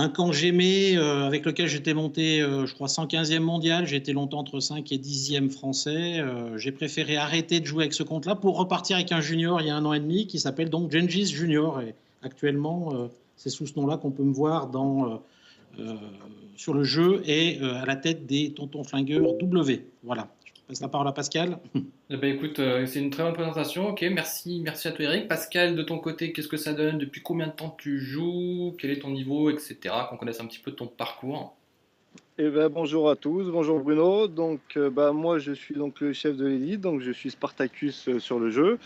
un camp j'aimais, avec lequel j'étais monté, je crois, 115e mondial. J'ai été longtemps entre 5 et 10e français. J'ai préféré arrêter de jouer avec ce compte-là pour repartir avec un junior il y a 1 an et demi qui s'appelle donc Gengis Junior. Et actuellement, c'est sous ce nom-là qu'on peut me voir euh, sur le jeu et à la tête des Tontons Flingueurs W. Voilà. Je passe la parole à Pascal. Eh ben, écoute, c'est une très bonne présentation. Ok, merci, merci à toi Eric. Pascal, de ton côté, qu'est-ce que ça donne? Depuis combien de temps tu joues? Quel est ton niveau, etc. Qu'on connaisse un petit peu ton parcours. Eh ben, bonjour à tous, bonjour Bruno. Donc, moi, je suis donc le chef de l'élite, donc je suis Spartacus sur le jeu.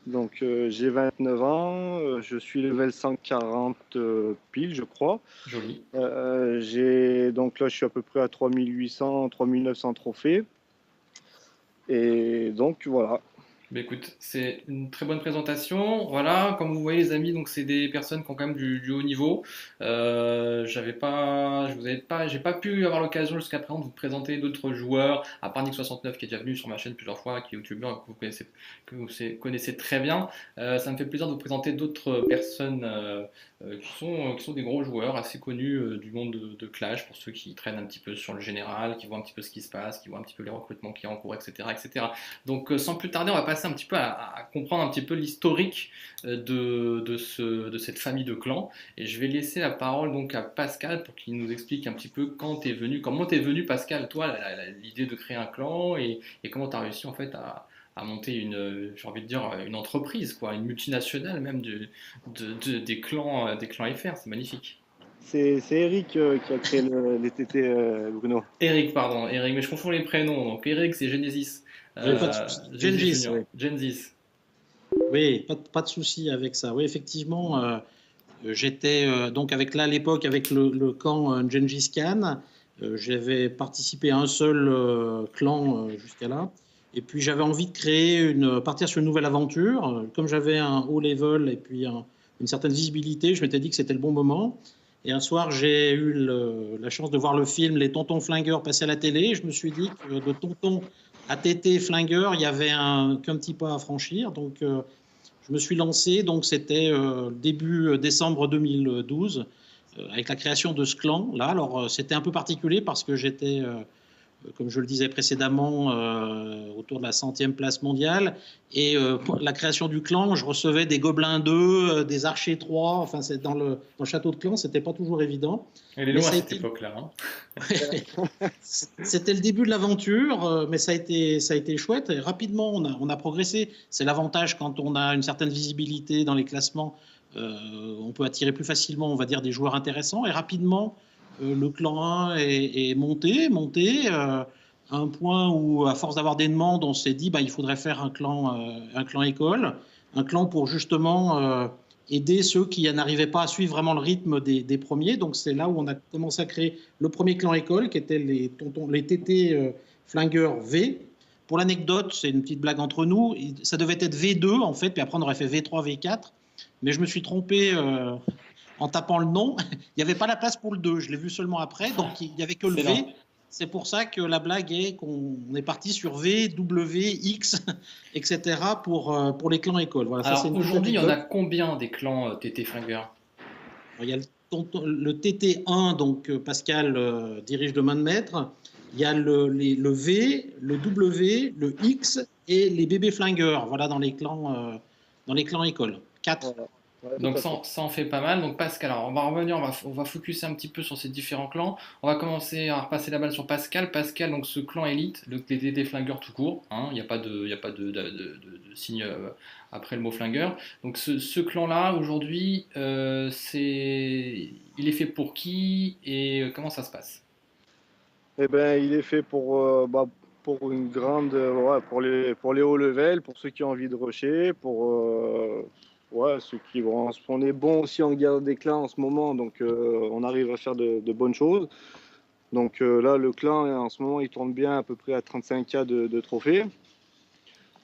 Donc, j'ai 29 ans, je suis level 140 pile, je crois. Joli. Donc là, je suis à peu près à 3800, 3900 trophées. Et donc, voilà. Ben écoute, c'est une très bonne présentation. Voilà, comme vous voyez les amis, donc c'est des personnes qui ont quand même du haut niveau. J'ai pas pu avoir l'occasion jusqu'à présent de vous présenter d'autres joueurs, à part Nick69 qui est déjà venu sur ma chaîne plusieurs fois, qui est youtubeur que vous connaissez très bien. Ça me fait plaisir de vous présenter d'autres personnes qui sont des gros joueurs assez connus du monde de Clash, pour ceux qui traînent un petit peu sur le général, qui voient un petit peu ce qui se passe, qui voient un petit peu les recrutements qui sont en cours, etc., etc. Donc, sans plus tarder, on va passer un petit peu à comprendre un petit peu l'historique de cette famille de clans. Et je vais laisser la parole donc à Pascal pour qu'il nous explique un petit peu comment t'es venu Pascal, toi, l'idée de créer un clan et comment t'as réussi en fait à monter j'ai envie de dire, une entreprise, quoi, une multinationale même des clans FR. C'est magnifique. C'est Eric qui a créé les TT, Bruno. Eric, pardon, Eric, mais je confonds les prénoms. Donc Eric, c'est Genesis. Oui, pas de souci. Genesis Gengis, Junior. oui. Genesis. Oui, pas de souci avec ça. Oui, effectivement, j'étais donc avec là à l'époque avec le camp Gengis Khan. J'avais participé à un seul clan jusqu'à là. Et puis j'avais envie de partir sur une nouvelle aventure. Comme j'avais un haut level et puis une certaine visibilité, je m'étais dit que c'était le bon moment. Et un soir, j'ai eu la chance de voir le film Les Tontons Flingueurs passer à la télé. Je me suis dit que de tonton à tété flingueur, il y avait qu'un petit pas à franchir. Donc je me suis lancé, donc c'était début décembre 2012, avec la création de ce clan-là. Alors c'était un peu particulier parce que j'étais, comme je le disais précédemment, autour de la 100e place mondiale. Et pour la création du clan, je recevais des gobelins 2, des archers 3. Enfin, dans le château de clan, c'était pas toujours évident. Elle est Mais loin à ça a cette été époque-là, hein. C'était le début de l'aventure, mais ça a été chouette. Et rapidement, on a progressé. C'est l'avantage quand on a une certaine visibilité dans les classements. On peut attirer plus facilement, on va dire, des joueurs intéressants. Et rapidement, le clan 1 est monté à un point où, à force d'avoir des demandes, on s'est dit bah, il faudrait faire un clan école, un clan pour justement aider ceux qui n'arrivaient pas à suivre vraiment le rythme des premiers. Donc c'est là où on a commencé à créer le premier clan école, qui était les TT Flingueurs V. Pour l'anecdote, c'est une petite blague entre nous, ça devait être V2 en fait, puis après on aurait fait V3, V4, mais je me suis trompé en tapant le nom. Il n'y avait pas la place pour le 2, je l'ai vu seulement après, donc il n'y avait que le V. Excellent. C'est pour ça que la blague est qu'on est parti sur V, W, X, etc. pour les clans écoles. Voilà, ça c'est Alors une petite aujourd'hui, il y en a anecdote. combien des clans TT Flingueurs? Il y a le TT1, donc Pascal dirige de main de maître. Il y a le V, le W, le X et les bébés flingueurs. Voilà dans les clans écoles. 4. Voilà. Ouais, tout Donc à fait. ça en fait pas mal. Donc Pascal, alors on va revenir, on va focuser un petit peu sur ces différents clans. On va commencer à repasser la balle sur Pascal. Pascal, donc ce clan élite, les TT Flingueurs tout court, hein, il n'y a pas de signe après le mot flingueur. Donc ce clan-là, aujourd'hui, il est fait pour qui et comment ça se passe? Eh ben, il est fait pour une grande, ouais, pour les hauts level, pour ceux qui ont envie de rusher, ouais, ceux qui vont. On est bon aussi en guerre des clans en ce moment, donc on arrive à faire de bonnes choses. Donc là, le clan, en ce moment, il tourne bien à peu près à 35K de trophées.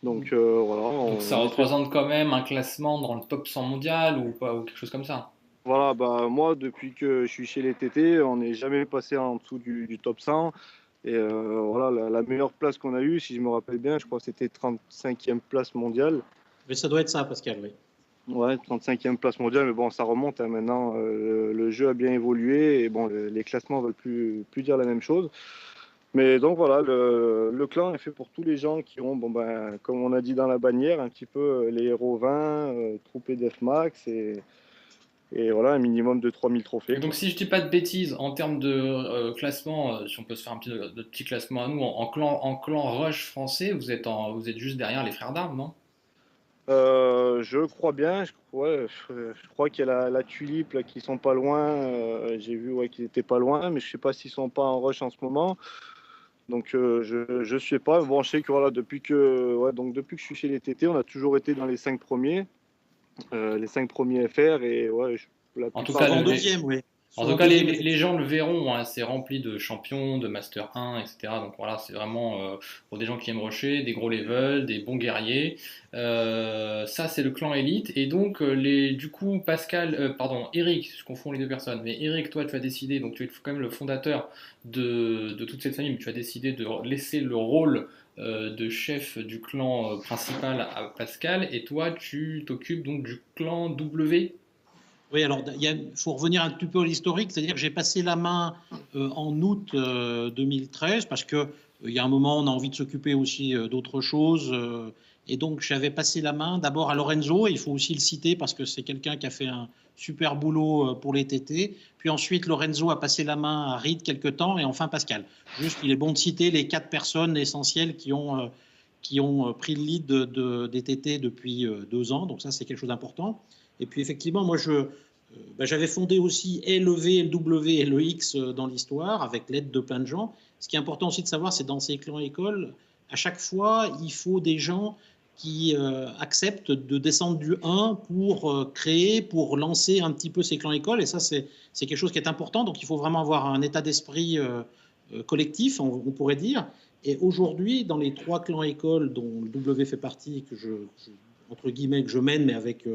Donc voilà, Donc ça on espère. représente quand même un classement dans le top 100 mondial ou pas, ou quelque chose comme ça. Voilà, bah, moi, depuis que je suis chez les TT, on n'est jamais passé en dessous du top 100. Et voilà, la meilleure place qu'on a eue, si je me rappelle bien, je crois que c'était 35e place mondiale. Mais ça doit être ça, Pascal, oui. Ouais, 35e place mondiale, mais bon, ça remonte, hein, maintenant. Le jeu a bien évolué et bon, les classements ne veulent plus dire la même chose. Mais donc voilà, le clan est fait pour tous les gens qui ont, bon ben, comme on a dit dans la bannière, un petit peu les héros 20, troupes Def Max et voilà, un minimum de 3000 Et trophées. donc, si je dis pas de bêtises, en termes de classement, si on peut se faire un petit classement à nous, en clan rush français, vous êtes juste derrière les frères d'armes, non? Je crois bien, ouais, je crois qu'il y a la Tulipe là, qui sont pas loin. J'ai vu ouais, qu'ils étaient pas loin, mais je sais pas s'ils sont pas en rush en ce moment. Donc je sais pas. Bon, je sais que voilà, depuis que je suis chez les TT, on a toujours été dans les 5 premiers FR et ouais, la En tout plupart cas, Soit du en temps. deuxième, oui. En Soit tout en cas, deuxième, les effectivement. gens le verront, hein, c'est rempli de champions, de Master 1, etc. Donc voilà, c'est vraiment pour des gens qui aiment rusher, des gros levels, des bons guerriers. Ça, c'est le clan élite. Et donc, du coup, Eric, je confonds les deux personnes, mais Eric, toi, tu as décidé, donc tu es quand même le fondateur de toute cette famille, mais tu as décidé de laisser le rôle de chef du clan principal à Pascal, et toi, tu t'occupes donc du clan W. Oui, alors il faut revenir un petit peu à l'historique, c'est-à-dire que j'ai passé la main en août 2013 parce que il y a un moment on a envie de s'occuper aussi d'autres choses et donc j'avais passé la main d'abord à Lorenzo, et il faut aussi le citer parce que c'est quelqu'un qui a fait un super boulot pour les TT, puis ensuite Lorenzo a passé la main à Reed quelque temps et enfin Pascal. Juste, il est bon de citer les 4 personnes essentielles qui ont pris le lead des TT depuis 2 ans, donc ça c'est quelque chose d'important. Et puis effectivement, moi j'avais fondé aussi et le V, le W et le X dans l'histoire, avec l'aide de plein de gens. Ce qui est important aussi de savoir, c'est dans ces clans écoles, à chaque fois, il faut des gens qui acceptent de descendre du 1 pour créer, pour lancer un petit peu ces clans écoles. Et ça, c'est quelque chose qui est important. Donc, il faut vraiment avoir un état d'esprit collectif, on pourrait dire. Et aujourd'hui, dans les 3 clans écoles dont le W fait partie, entre guillemets, que je mène, mais avec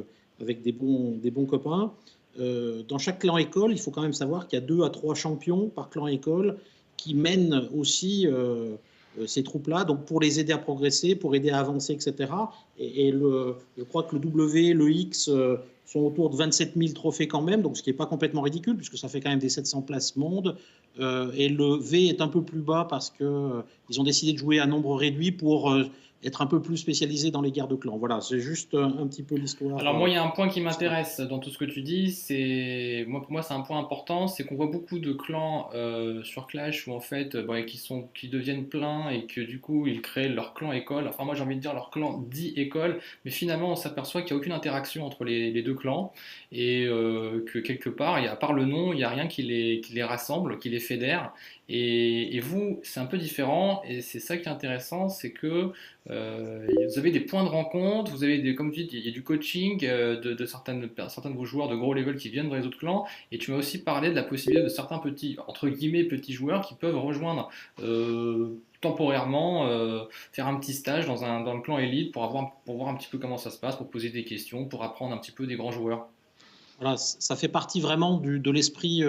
des bons copains, dans chaque clan école, il faut quand même savoir qu'il y a 2 à 3 champions par clan école qui mènent aussi ces troupes-là, donc pour les aider à progresser, pour aider à avancer, etc. Je crois que le W, le X sont autour de 27 000 trophées quand même, donc ce qui n'est pas complètement ridicule, puisque ça fait quand même des 700 places monde. Et le V est un peu plus bas parce qu'ils ont décidé de jouer à nombre réduit pour être un peu plus spécialisé dans les guerres de clans. Voilà, c'est juste un petit peu l'histoire. Alors moi, il y a un point qui m'intéresse dans tout ce que tu dis, pour moi c'est un point important, c'est qu'on voit beaucoup de clans sur Clash où en fait qui deviennent pleins et que du coup ils créent leur clan école. Enfin moi j'ai envie de dire leur clan dit école, mais finalement on s'aperçoit qu'il n'y a aucune interaction entre les deux clans et que quelque part, à part le nom, il n'y a rien qui les rassemble, qui les fédère. Et vous, c'est un peu différent et c'est ça qui est intéressant, c'est que vous avez des points de rencontre, vous avez comme tu dis, il y a du coaching certains de vos joueurs de gros level qui viennent dans les autres clans, et tu m'as aussi parlé de la possibilité de certains petits, entre guillemets, petits joueurs qui peuvent rejoindre temporairement, faire un petit stage dans le clan élite pour voir un petit peu comment ça se passe, pour poser des questions, pour apprendre un petit peu des grands joueurs. Voilà, ça fait partie vraiment de l'esprit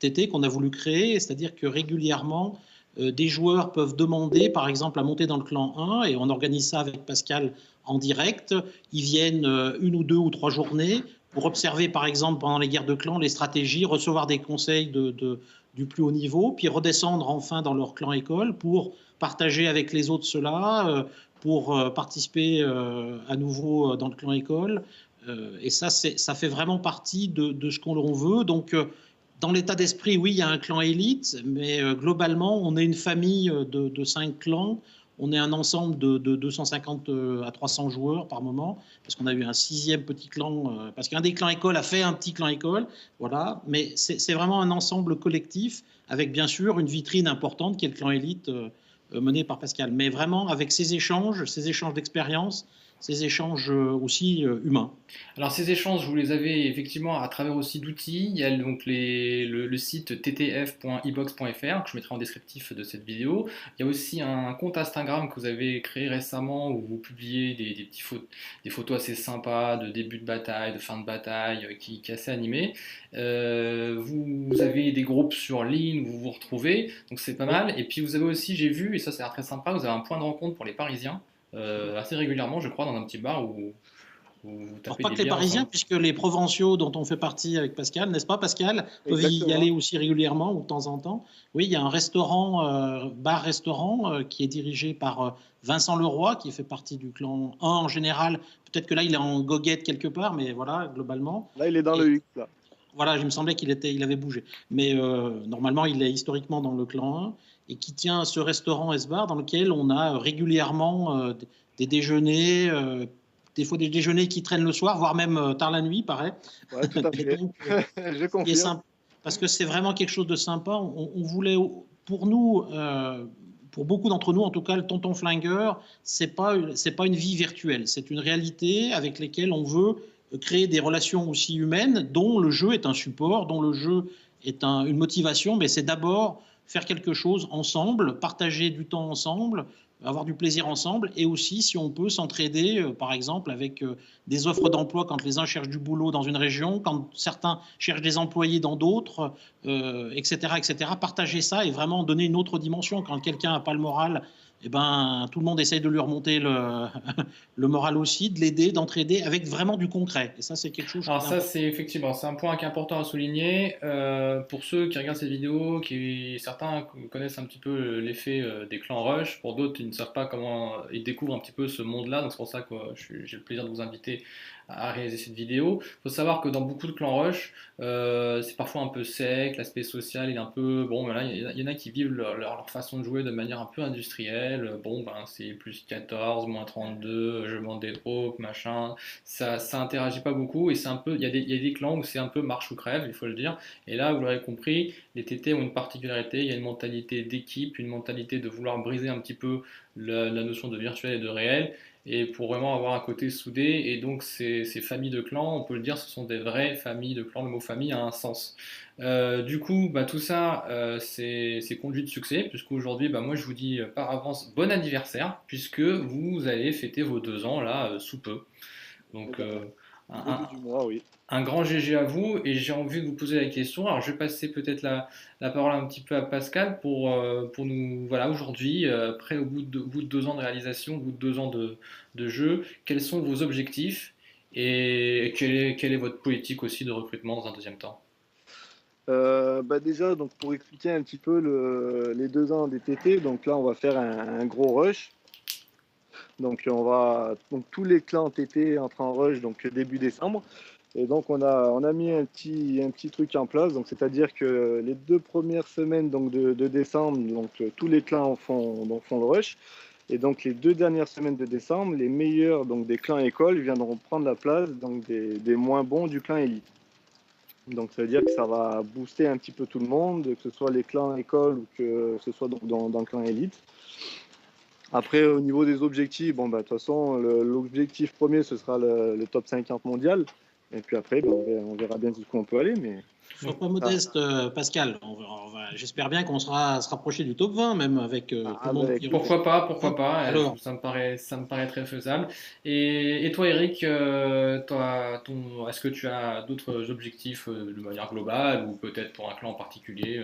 TT qu'on a voulu créer, c'est-à-dire que régulièrement, des joueurs peuvent demander, par exemple, à monter dans le clan 1, et on organise ça avec Pascal en direct. Ils viennent 1 ou 2 ou 3 journées pour observer, par exemple, pendant les guerres de clans, les stratégies, recevoir des conseils du plus haut niveau, puis redescendre enfin dans leur clan école pour partager avec les autres cela, pour participer à nouveau dans le clan école. Et ça fait vraiment partie de ce qu'on veut. Donc, dans l'état d'esprit, oui, il y a un clan élite, mais globalement, on est une famille de 5 clans. On est un ensemble de 250 à 300 joueurs par moment, parce qu'on a eu un 6e petit clan, parce qu'un des clans écoles a fait un petit clan école. Voilà. Mais c'est vraiment un ensemble collectif, avec bien sûr une vitrine importante qui est le clan élite mené par Pascal. Mais vraiment avec ces échanges d'expérience, ces échanges aussi humains. Alors ces échanges, vous les avez effectivement à travers aussi d'outils. Il y a donc le site ttf.ebox.fr que je mettrai en descriptif de cette vidéo. Il y a aussi un compte Instagram que vous avez créé récemment où vous publiez des photos assez sympas de début de bataille, de fin de bataille, qui est assez animé. Vous avez des groupes sur ligne où vous vous retrouvez, donc c'est pas mal. Et puis vous avez aussi, j'ai vu, et ça c'est très sympa, vous avez un point de rencontre pour les Parisiens assez régulièrement, je crois, dans un petit bar où Vous Alors, tapez pas des que les bières Parisiens, ensemble. puisque les Provençaux dont on fait partie avec Pascal, n'est-ce pas Pascal, peuvent y Exactement. aller aussi régulièrement ou de temps en temps. Oui, il y a un restaurant, bar-restaurant, qui est dirigé par Vincent Leroy, qui fait partie du clan 1 en général. Peut-être que là, il est en goguette quelque part, mais voilà, globalement. Là, il est dans Et le X, là. voilà, il me semblait il avait bougé. Mais normalement, il est historiquement dans le clan 1 et qui tient ce restaurant S-Bar dans lequel on a régulièrement des déjeuners, des fois des déjeuners qui traînent le soir, voire même tard la nuit, paraît. Ouais, tout à Et fait. donc, Je ce qui est confirme. sympa, parce que c'est vraiment quelque chose de sympa. On voulait, pour nous, pour beaucoup d'entre nous, en tout cas, le tonton flingueur, c'est pas une vie virtuelle, c'est une réalité avec laquelle on veut créer des relations aussi humaines, dont le jeu est un support, dont le jeu est une motivation, mais c'est d'abord faire quelque chose ensemble, partager du temps ensemble, avoir du plaisir ensemble, et aussi, si on peut, s'entraider, par exemple, avec des offres d'emploi quand les uns cherchent du boulot dans une région, quand certains cherchent des employés dans d'autres, etc., etc. Partager ça et vraiment donner une autre dimension. Quand quelqu'un n'a pas le moral, eh ben, tout le monde essaye de lui remonter le moral aussi, de l'aider, d'entraider avec vraiment du concret. Et ça, c'est quelque chose Alors ça, d'important. c'est effectivement, c'est un point qui est important à souligner. Pour ceux qui regardent cette vidéo, certains connaissent un petit peu l'effet des clans rush, pour d'autres, ils ne savent pas comment, ils découvrent un petit peu ce monde-là, donc c'est pour ça que j'ai le plaisir de vous inviter à réaliser cette vidéo. Il faut savoir que dans beaucoup de clans rush, c'est parfois un peu sec, l'aspect social est un peu... Bon, voilà, il y en a qui vivent leur façon de jouer de manière un peu industrielle. Bon, ben, c'est plus 14, moins 32, je vends des troupes, machin. Ça interagit pas beaucoup et c'est un peu, il y a des clans où c'est un peu marche ou crève, il faut le dire. Et là, vous l'aurez compris, les TT ont une particularité, il y a une mentalité d'équipe, une mentalité de vouloir briser un petit peu la notion de virtuel et de réel, et pour vraiment avoir un côté soudé. Et donc ces familles de clans, on peut le dire, ce sont des vraies familles de clans. Le mot famille a un sens. Du coup, bah, tout ça, c'est conduit de succès, puisqu'aujourd'hui, bah, moi je vous dis par avance bon anniversaire, puisque vous allez fêter vos 2 ans là sous peu. Eh Donc, ben, un, début du mois, oui. un grand GG à vous et j'ai envie de vous poser la question. Alors, je vais passer peut-être la parole un petit peu à Pascal pour nous, voilà, aujourd'hui, après au bout de 2 ans de réalisation, au bout de 2 ans de jeu, quels sont vos objectifs et quelle est votre politique aussi de recrutement dans un deuxième temps? Bah déjà, donc pour expliquer un petit peu les 2 ans des TT, donc là, on va faire un gros rush. Donc tous les clans TT entrent en rush donc début décembre. Et donc on a mis un petit truc en place. Donc c'est-à-dire que les 2 premières semaines donc de décembre, donc tous les clans font le rush. Et donc les 2 dernières semaines de décembre, les meilleurs donc des clans écoles viendront prendre la place donc des moins bons du clan élite. Donc ça veut dire que ça va booster un petit peu tout le monde, que ce soit les clans écoles ou que ce soit donc dans le clan élite. Après, au niveau des objectifs, bon, bah, de toute façon, l'objectif premier, ce sera le top 50 mondial. Et puis après, bah, on verra bien jusqu'où on peut aller. Mais Sois pas ah, modeste, Pascal. J'espère bien qu'on sera se rapprocher du top 20, même avec tout le monde avec, qui rush. Pourquoi pas, Hein. pourquoi pas, Alors, ça me paraît très faisable. Et toi, Eric, est-ce que tu as d'autres objectifs de manière globale ou peut-être pour un clan en particulier,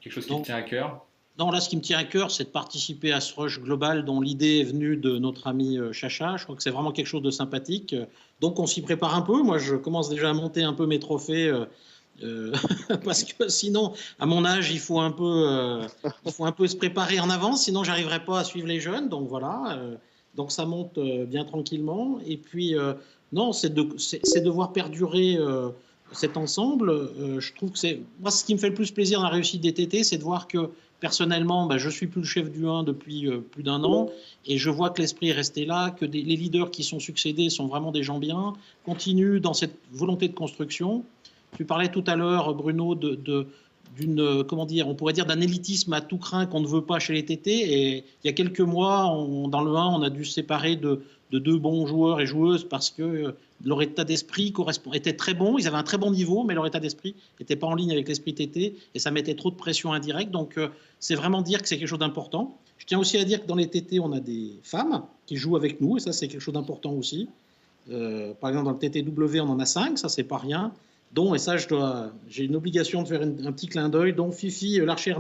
quelque chose qui te donc, tient à cœur? non, là, ce qui me tient à cœur, c'est de participer à ce rush global dont l'idée est venue de notre ami Chacha. Je crois que c'est vraiment quelque chose de sympathique. Donc, on s'y prépare un peu. Moi, je commence déjà à monter un peu mes trophées. Euh, parce que sinon, à mon âge, il faut un peu se préparer en avance, sinon j'arriverai pas à suivre les jeunes. Donc voilà, donc ça monte bien tranquillement. Et puis non, c'est de voir perdurer cet ensemble. Je trouve que c'est moi ce qui me fait le plus plaisir dans la réussite des TT, c'est de voir que personnellement, ben, je suis plus le chef du 1 depuis plus d'1 an, et je vois que l'esprit est resté là, que les leaders qui sont succédés sont vraiment des gens bien, continuent dans cette volonté de construction. Tu parlais tout à l'heure, Bruno, d'une, comment dire, on pourrait dire d'un élitisme à tout craint qu'on ne veut pas chez les TT. Et il y a quelques mois, dans le 1, on a dû se séparer de 2 bons joueurs et joueuses parce que leur état d'esprit était très bon. Ils avaient un très bon niveau, mais leur état d'esprit n'était pas en ligne avec l'esprit TT et ça mettait trop de pression indirecte. Donc, c'est vraiment dire que c'est quelque chose d'important. Je tiens aussi à dire que dans les TT, on a des femmes qui jouent avec nous et ça, c'est quelque chose d'important aussi. Par exemple, dans le TTW, on en a 5, ça, c'est pas rien. Dont, et ça, j'ai une obligation de faire un petit clin d'œil, dont Fifi Larcher